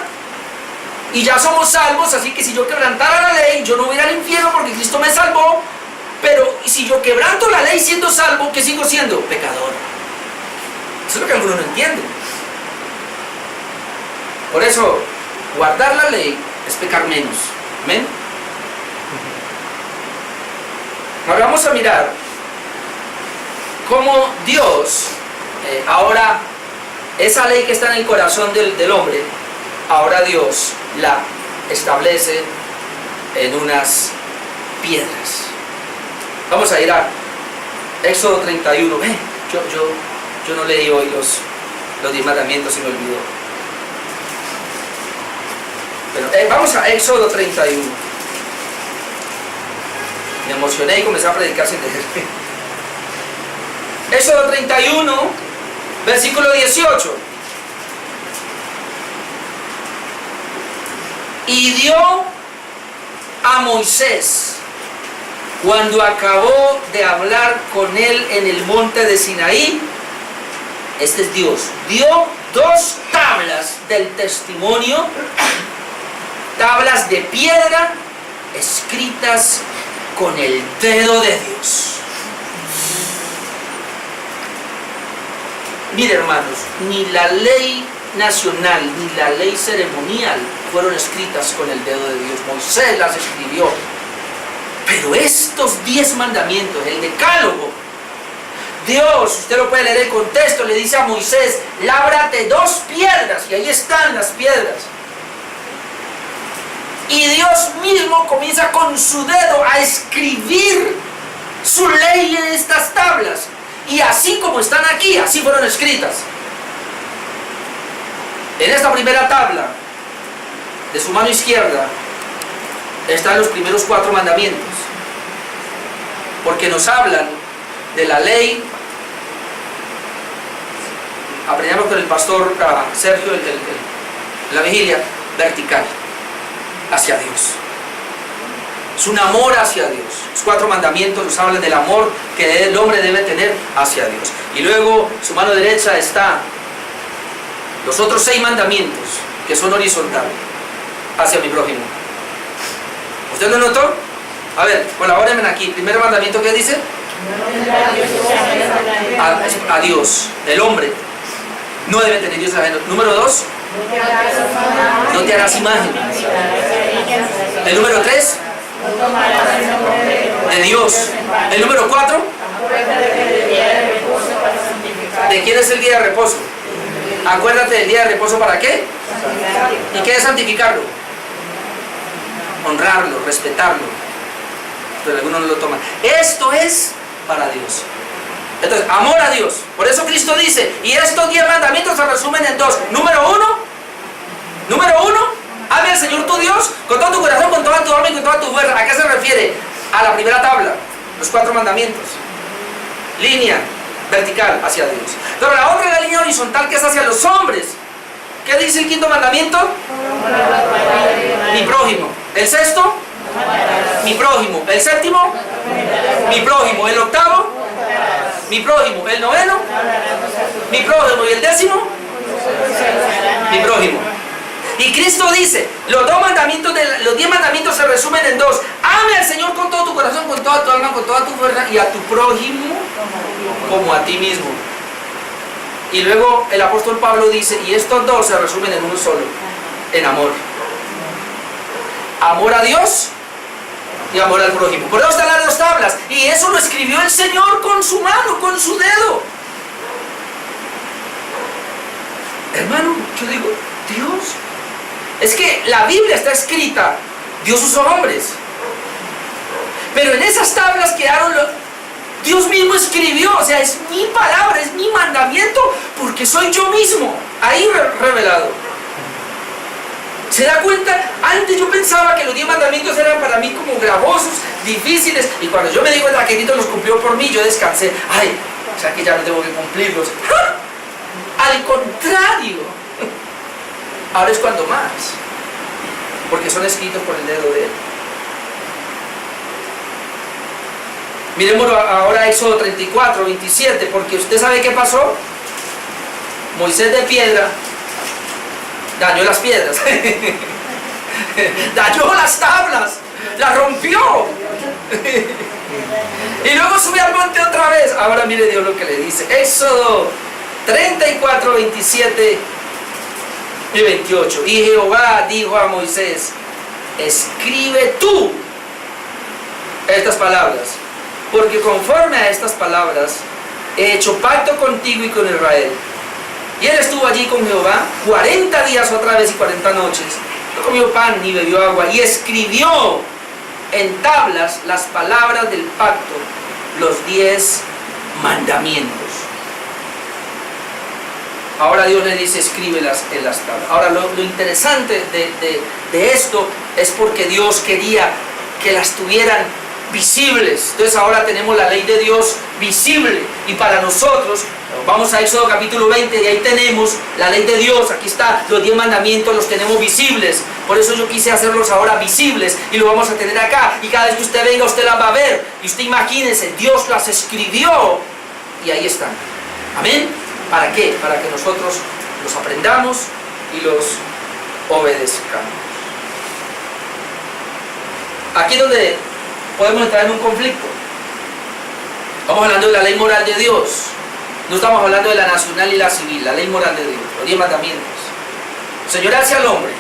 y ya somos salvos. Así que si yo quebrantara la ley, yo no voy a ir al infierno porque Cristo me salvó. Pero si yo quebranto la ley siendo salvo, ¿qué sigo siendo? Pecador. Eso es lo que algunos no entienden. Por eso, guardar la ley es pecar menos. ¿Amén? Ahora vamos a mirar cómo Dios, ahora, esa ley que está en el corazón del hombre, ahora Dios la establece en unas piedras. Vamos a ir a Éxodo 31. Yo no leí hoy los 10 mandamientos, se me olvidó. Pero, vamos a Éxodo 31. Me emocioné y comencé a predicar sin leer. Éxodo 31, versículo 18. Y dio a Moisés, cuando acabó de hablar con él en el monte de Sinaí, este es Dios, dio 2 tablas del testimonio, tablas de piedra escritas con el dedo de Dios. Mire, hermanos, ni la ley nacional ni la ley ceremonial fueron escritas con el dedo de Dios. Moisés las escribió. Pero estos 10 mandamientos, el decálogo, Dios, usted lo puede leer el contexto, le dice a Moisés: lábrate 2 piedras, y ahí están las piedras. Y Dios mismo comienza con su dedo a escribir su ley en estas tablas. Y así como están aquí, así fueron escritas. En esta primera tabla, de su mano izquierda, están los primeros 4 mandamientos. Porque nos hablan de la ley. Aprendemos con el pastor Sergio la vigilia, vertical, hacia Dios. Es un amor hacia Dios. Los 4 mandamientos nos hablan del amor que el hombre debe tener hacia Dios. Y luego, su mano derecha está los otros 6 mandamientos, que son horizontales, hacia mi prójimo. ¿Usted lo notó? A ver, colabórenme aquí. Primer mandamiento, ¿qué dice? A Dios. El hombre no debe tener dioses ajenos. Número 2, no te harás imagen. El número 3, de Dios. El número 4, ¿de quién es el día de reposo? Acuérdate del día de reposo, ¿para qué? ¿Y qué es santificarlo? Honrarlo, respetarlo. Pero algunos no lo toman. Esto es para Dios. Entonces, amor a Dios. Por eso Cristo dice, y estos 10 mandamientos se resumen en 2. Número 1, ame al Señor tu Dios con todo tu corazón, con toda tu alma y con toda tu fuerza. ¿A qué se refiere? A la primera tabla, los 4 mandamientos. Línea vertical hacia Dios. Pero la otra es la línea horizontal, que es hacia los hombres. ¿Qué dice el 5.º mandamiento? Mi prójimo. El 6.º, mi prójimo. El 7.º, mi prójimo. El 8.º, mi prójimo. El 9.º, mi prójimo. Y el 10.º, mi prójimo. Y Cristo dice, los 10 mandamientos se resumen en 2. Ame al Señor con todo tu corazón, con toda tu alma, con toda tu fuerza, y a tu prójimo como a ti mismo. Y luego el apóstol Pablo dice, y estos 2 se resumen en uno solo, en amor. Amor a Dios y amor al prójimo. Por eso están las 2 tablas. Y eso lo escribió el Señor con su mano, con su dedo. Hermano, yo digo, Dios, es que la Biblia está escrita, Dios usó hombres, pero en esas tablas quedaron Dios mismo escribió. O sea, es mi palabra, es mi mandamiento, porque soy yo mismo ahí revelado. ¿Se da cuenta? Antes yo pensaba que los 10 mandamientos eran para mí como gravosos, difíciles, y cuando yo me di cuenta que Cristo los cumplió por mí, yo descansé. Ay, o sea que ya no tengo que cumplirlos. ¡Ja! Al contrario, ahora es cuando más, porque son escritos por el dedo de Él. Miremos ahora Éxodo 34, 27, porque usted sabe qué pasó. Moisés de piedra dañó las piedras, dañó las tablas, las rompió. Y luego sube al monte otra vez. Ahora mire Dios lo que le dice. Éxodo 34, 27 y 28. Y Jehová dijo a Moisés: escribe tú estas palabras, porque conforme a estas palabras he hecho pacto contigo y con Israel. Y él estuvo allí con Jehová 40 días otra vez y 40 noches. No comió pan ni bebió agua. Y escribió en tablas las palabras del pacto, los 10 mandamientos. Ahora Dios le dice: escríbelas en las tablas. Ahora lo interesante de esto es porque Dios quería que las tuvieran visibles. Entonces ahora tenemos la ley de Dios visible, y para nosotros vamos a Éxodo capítulo 20 y ahí tenemos la ley de Dios. Aquí está, los 10 mandamientos los tenemos visibles. Por eso yo quise hacerlos ahora visibles, y lo vamos a tener acá, y cada vez que usted venga usted las va a ver, y usted imagínese, Dios las escribió y ahí están. Amén. ¿Para qué? Para que nosotros los aprendamos y los obedezcamos. Aquí es donde podemos entrar en un conflicto. Estamos hablando de la ley moral de Dios, no estamos hablando de la nacional y la civil. La ley moral de Dios, los 10 mandamientos. El Señor hace al hombre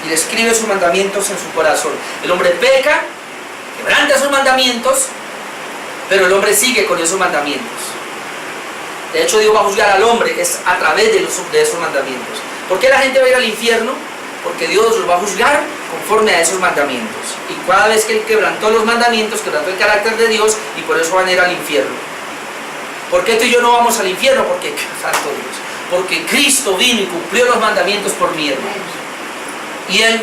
y le escribe sus mandamientos en su corazón. El hombre peca, quebranta sus mandamientos, pero el hombre sigue con esos mandamientos. De hecho, Dios va a juzgar al hombre es a través de esos mandamientos. ¿Por qué la gente va a ir al infierno? Porque Dios los va a juzgar conforme a esos mandamientos. Y cada vez que él quebrantó los mandamientos, quebrantó el carácter de Dios, y por eso van a ir al infierno. ¿Por qué tú y yo no vamos al infierno? Porque, santo Dios, porque Cristo vino y cumplió los mandamientos por mí, hermanos. Y Él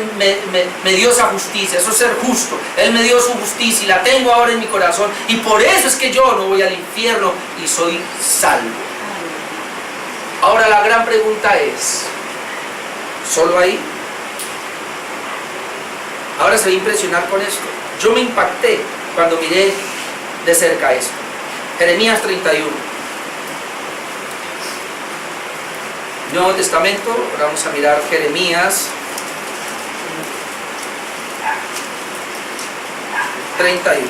me dio esa justicia, eso es ser justo. Él me dio su justicia y la tengo ahora en mi corazón. Y por eso es que yo no voy al infierno y soy salvo. Ahora la gran pregunta es, ¿solo ahí? Ahora se va a impresionar con esto. Yo me impacté cuando miré de cerca esto. Jeremías 31. Nuevo Testamento, ahora vamos a mirar Jeremías 31.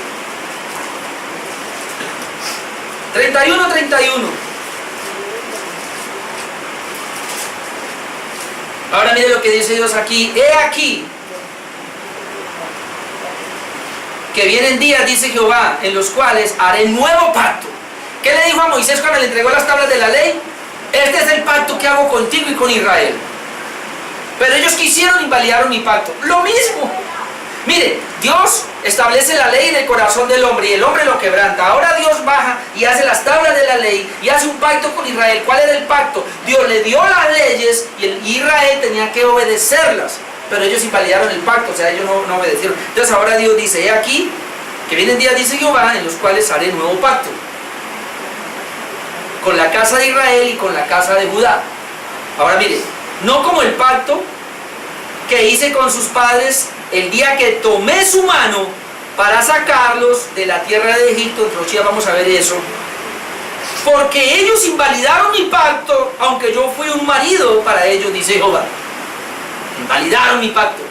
31. Ahora mire lo que dice Dios aquí. He aquí que vienen días, dice Jehová, en los cuales haré nuevo pacto. ¿Qué le dijo a Moisés cuando le entregó las tablas de la ley? Este es el pacto que hago contigo y con Israel. Pero ellos quisieron, invalidaron mi pacto. Lo mismo. Mire, Dios establece la ley en el corazón del hombre y el hombre lo quebranta. Ahora Dios baja y hace las tablas de la ley y hace un pacto con Israel. ¿Cuál era el pacto? Dios le dio las leyes y Israel tenía que obedecerlas. Pero ellos invalidaron el pacto, o sea, ellos no obedecieron. Entonces ahora Dios dice: he aquí que vienen días, dice Jehová, en los cuales haré nuevo pacto con la casa de Israel y con la casa de Judá. Ahora mire, no como el pacto que hice con sus padres el día que tomé su mano para sacarlos de la tierra de Egipto. Entre los días vamos a ver eso. Porque ellos invalidaron mi pacto, aunque yo fui un marido para ellos, dice Jehová. Invalidaron mi pacto.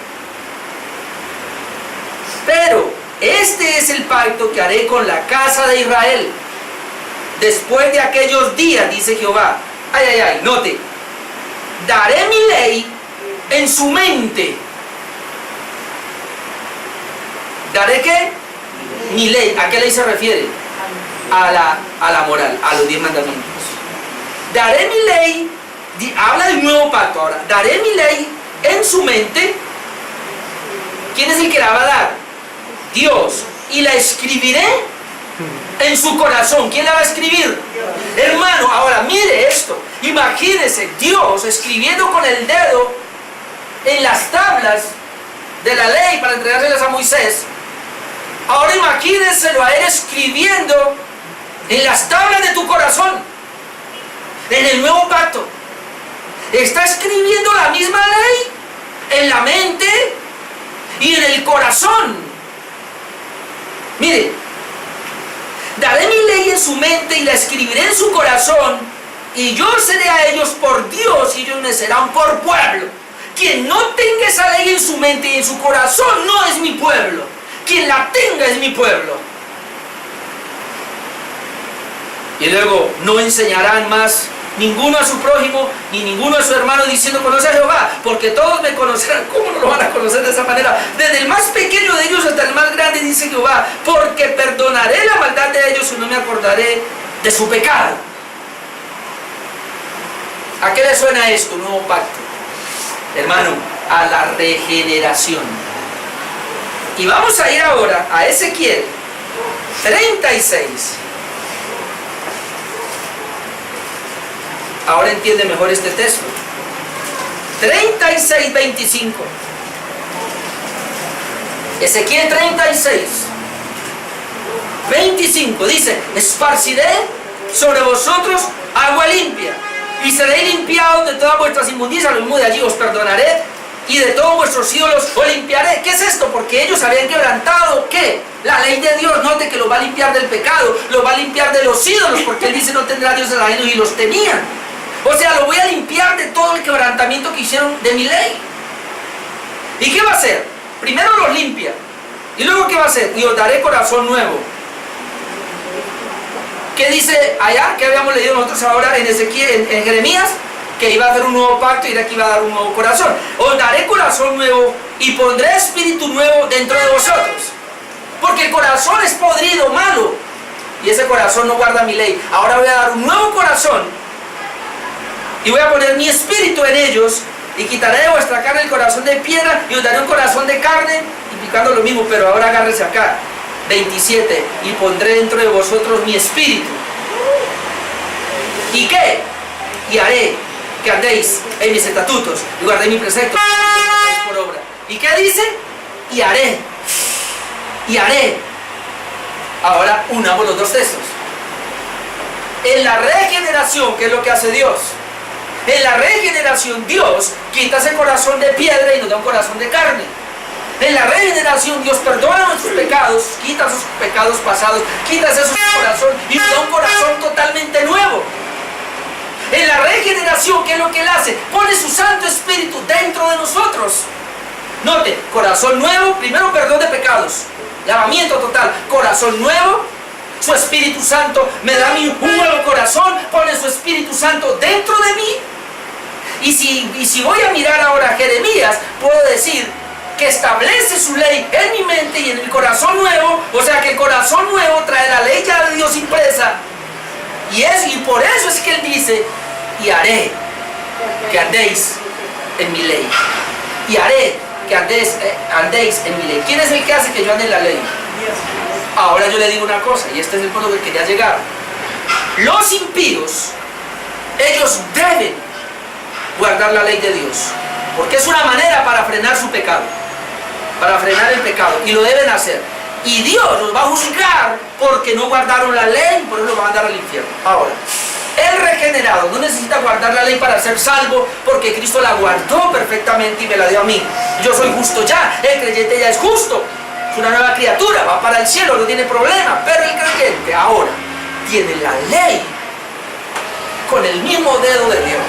Pero este es el pacto que haré con la casa de Israel después de aquellos días, dice Jehová. Note. Daré mi ley en su mente. ¿Daré qué? Mi ley. ¿A qué ley se refiere? A la moral, a los 10 mandamientos. Daré mi ley, habla del nuevo pacto ahora. Daré mi ley en su mente. ¿Quién es el que la va a dar? Dios. Y la escribiré en su corazón. ¿Quién la va a escribir? Hermano, ahora mire esto. Imagínese Dios escribiendo con el dedo en las tablas de la ley para entregárselas a Moisés. Ahora imagínenselo a él escribiendo en las tablas de tu corazón, en el nuevo pacto. Está escribiendo la misma ley en la mente y en el corazón. Mire, daré mi ley en su mente y la escribiré en su corazón, y yo seré a ellos por Dios y ellos me serán por pueblo. Quien no tenga esa ley en su mente y en su corazón no es mi pueblo. Quien la tenga es mi pueblo. Y luego, no enseñarán más ninguno a su prójimo ni ninguno a su hermano diciendo conoce a Jehová, porque todos me conocerán. ¿Cómo no lo van a conocer de esa manera? Desde el más pequeño de ellos hasta el más grande, dice Jehová, porque perdonaré la maldad de ellos y no me acordaré de su pecado. ¿A qué le suena esto, nuevo pacto? Hermano, a la regeneración. Y vamos a ir ahora a Ezequiel 36. Ahora entiende mejor este texto. 36, 25. Ezequiel 36, 25 dice: esparciré sobre vosotros agua limpia, y seréis limpiados de todas vuestras inmundicias. Lo mismo de allí, os perdonaré, y de todos vuestros ídolos os limpiaré. ¿Qué es esto? Porque ellos habían quebrantado, ¿qué? La ley de Dios. Note que los va a limpiar del pecado, los va a limpiar de los ídolos, porque Él dice no tendrá dioses ajenos, y los tenían. O sea, lo voy a limpiar de todo el quebrantamiento que hicieron de mi ley. ¿Y qué va a hacer? Primero los limpia, y luego ¿qué va a hacer? Y os daré corazón nuevo. ¿Qué dice allá? Que habíamos leído nosotros ahora en Ezequiel, en Jeremías, que iba a hacer un nuevo pacto y de aquí iba a dar un nuevo corazón. Os daré corazón nuevo y pondré espíritu nuevo dentro de vosotros. Porque el corazón es podrido, malo, y ese corazón no guarda mi ley. Ahora voy a dar un nuevo corazón y voy a poner mi espíritu en ellos, y quitaré de vuestra carne el corazón de piedra y os daré un corazón de carne, implicando lo mismo, pero ahora agárrese acá. 27, y pondré dentro de vosotros mi espíritu. ¿Y qué? Y haré que andéis en mis estatutos y guardéis mis preceptos por obra. ¿Y qué dice? Y haré. Y haré. Ahora unamos los dos textos. En la regeneración, ¿qué es lo que hace Dios? En la regeneración Dios quita ese corazón de piedra y nos da un corazón de carne. En la regeneración Dios perdona nuestros pecados, quita sus pecados pasados, quita ese corazón y nos da un corazón totalmente nuevo. En la regeneración, ¿qué es lo que Él hace? Pone su Santo Espíritu dentro de nosotros. Note, corazón nuevo, primero perdón de pecados, lavamiento total, corazón nuevo, su Espíritu Santo me da a mí un nuevo corazón, pone su Espíritu Santo dentro de mí. Y si voy a mirar ahora a Jeremías, puedo decir que establece su ley en mi mente y en mi corazón nuevo. O sea que el corazón nuevo trae la ley ya de Dios impresa. Y por eso es que Él dice: y haré que andéis en mi ley. Y haré que andéis en mi ley. ¿Quién es el que hace que yo ande en la ley? Ahora yo le digo una cosa, y este es el punto que quería llegar. Los impíos, ellos deben guardar la ley de Dios, porque es una manera para frenar su pecado, para frenar el pecado, y lo deben hacer. Y Dios los va a juzgar porque no guardaron la ley, por eso los va a mandar al infierno. Ahora, el regenerado no necesita guardar la ley para ser salvo, porque Cristo la guardó perfectamente y me la dio a mí. Yo soy justo ya, el creyente ya es justo, es una nueva criatura, va para el cielo, no tiene problema. Pero el creyente ahora tiene la ley con el mismo dedo de Dios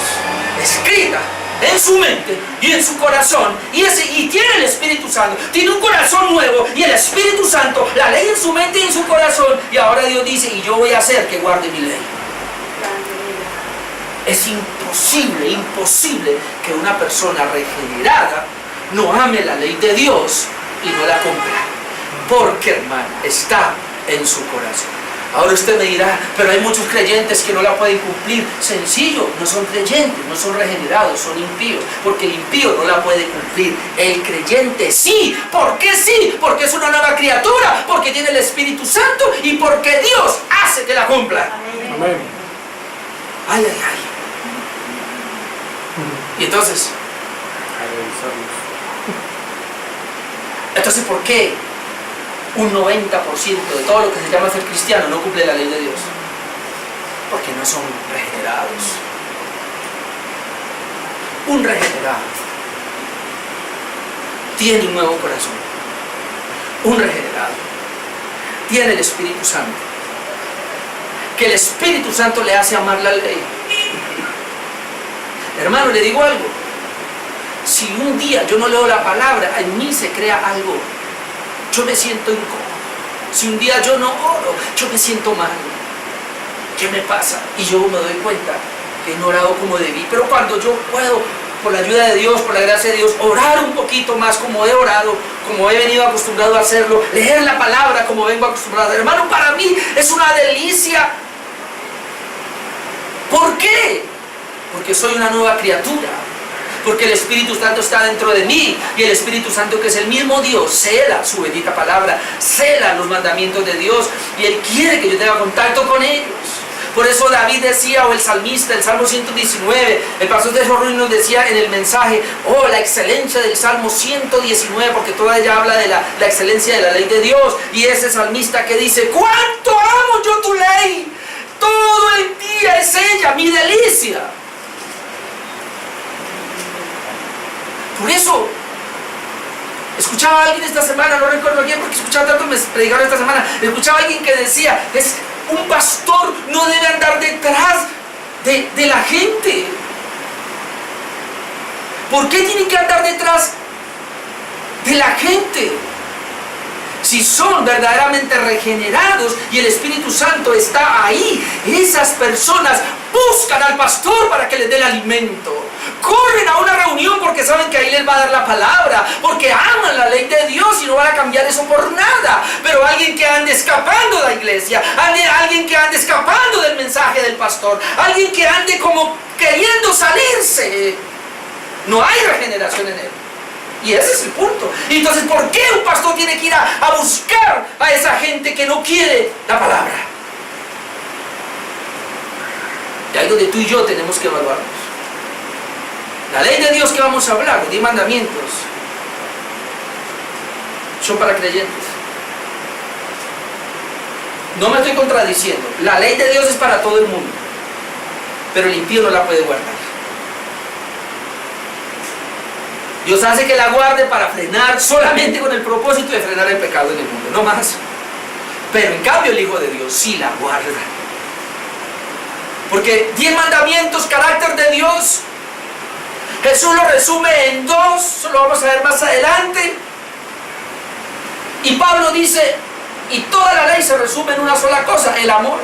escrita en su mente y en su corazón, y tiene el Espíritu Santo, tiene un corazón nuevo y el Espíritu Santo, la ley en su mente y en su corazón, y ahora Dios dice: y yo voy a hacer que guarde mi ley. Es imposible que una persona regenerada no ame la ley de Dios y no la cumpla, porque, hermano, está en su corazón. Ahora usted me dirá: pero hay muchos creyentes que no la pueden cumplir. Sencillo, no son creyentes, no son regenerados, son impíos, porque el impío no la puede cumplir. El creyente sí. ¿Por qué sí? Porque es una nueva criatura, porque tiene el Espíritu Santo y porque Dios hace que la cumpla. Amén. Ay, ay, ay. Y entonces, ¿por qué un 90% de todo lo que se llama ser cristiano no cumple la ley de Dios? Porque no son regenerados. Un regenerado tiene un nuevo corazón. Un regenerado tiene el Espíritu Santo, que el Espíritu Santo le hace amar la ley. Hermano, le digo algo. Si un día yo no leo la palabra, en mí se crea algo. Yo me siento incómodo. Si un día yo no oro, yo me siento mal. ¿Qué me pasa? Y yo me doy cuenta que no he orado como debí. Pero cuando yo puedo, por la ayuda de Dios, por la gracia de Dios, orar un poquito más como he orado, como he venido acostumbrado a hacerlo, leer la palabra como vengo acostumbrado. Hermano, para mí es una delicia. ¿Por qué? Porque soy una nueva criatura. Porque el Espíritu Santo está dentro de mí, y el Espíritu Santo, que es el mismo Dios, cela su bendita palabra, cela los mandamientos de Dios, y Él quiere que yo tenga contacto con ellos. Por eso David decía, o el salmista, el Salmo 119, el pastor de Ruiz nos decía en el mensaje, oh, la excelencia del Salmo 119, porque toda ella habla de la excelencia de la ley de Dios, y ese salmista que dice, cuánto amo yo tu ley, todo el día es ella mi delicia. Por eso, escuchaba a alguien esta semana, no recuerdo bien porque escuchaba tanto, me predicaron esta semana, escuchaba a alguien que decía, un pastor no debe andar detrás de la gente. ¿Por qué tiene que andar detrás de la gente? Si son verdaderamente regenerados y el Espíritu Santo está ahí, esas personas buscan al pastor para que les dé el alimento. Corren a una reunión porque saben que ahí les va a dar la palabra, porque aman la ley de Dios y no van a cambiar eso por nada. Pero alguien que ande escapando de la iglesia, alguien que ande escapando del mensaje del pastor, alguien que ande como queriendo salirse, no hay regeneración en él. Y ese es el punto. Y entonces, ¿por qué un pastor tiene que ir a buscar a esa gente que no quiere la palabra? Y ahí donde tú y yo tenemos que evaluarnos. La ley de Dios que vamos a hablar, los 10 mandamientos, son para creyentes. No me estoy contradiciendo. La ley de Dios es para todo el mundo, pero el impío no la puede guardar. Dios hace que la guarde para frenar, solamente con el propósito de frenar el pecado en el mundo, no más. Pero en cambio el Hijo de Dios sí la guarda. Porque 10 mandamientos, carácter de Dios, Jesús lo resume en 2, eso lo vamos a ver más adelante. Y Pablo dice, y toda la ley se resume en una sola cosa, el amor.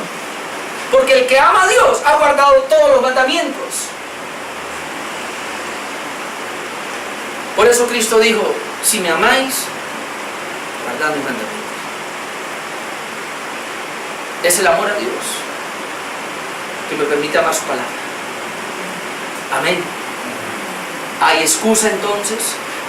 Porque el que ama a Dios ha guardado todos los mandamientos. Por eso Cristo dijo, si me amáis, guardad mis mandamientos. Es el amor a Dios que me permite amar su palabra. Amén. ¿Hay excusa entonces?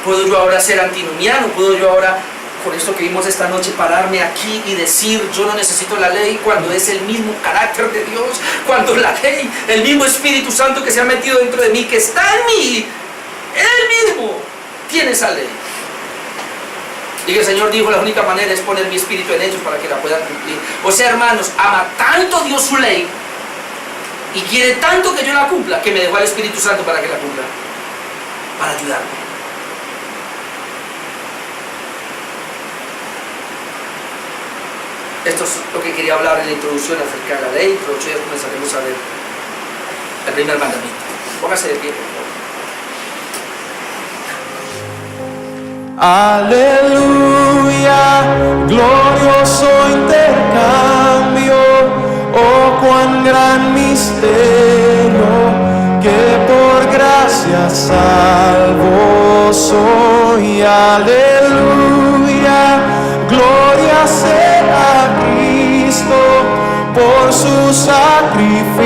¿Puedo yo ahora ser antinomiano? ¿Puedo yo ahora, con esto que vimos esta noche, pararme aquí y decir, yo no necesito la ley, cuando es el mismo carácter de Dios, cuando la ley, el mismo Espíritu Santo que se ha metido dentro de mí, que está en mí, Él mismo tiene esa ley? Y que el Señor dijo, la única manera es poner mi espíritu en ellos para que la puedan cumplir. O sea, hermanos, ama tanto Dios su ley y quiere tanto que yo la cumpla, que me dejó al Espíritu Santo para que la cumpla, para ayudarme. Esto es lo que quería hablar en la introducción acerca de la ley, pero ya comenzaremos a ver el primer mandamiento. Póngase de pie, por favor. Aleluya, glorioso intercambio, oh cuán gran misterio, que por gracia salvo soy. Aleluya, gloria sea a Cristo por su sacrificio,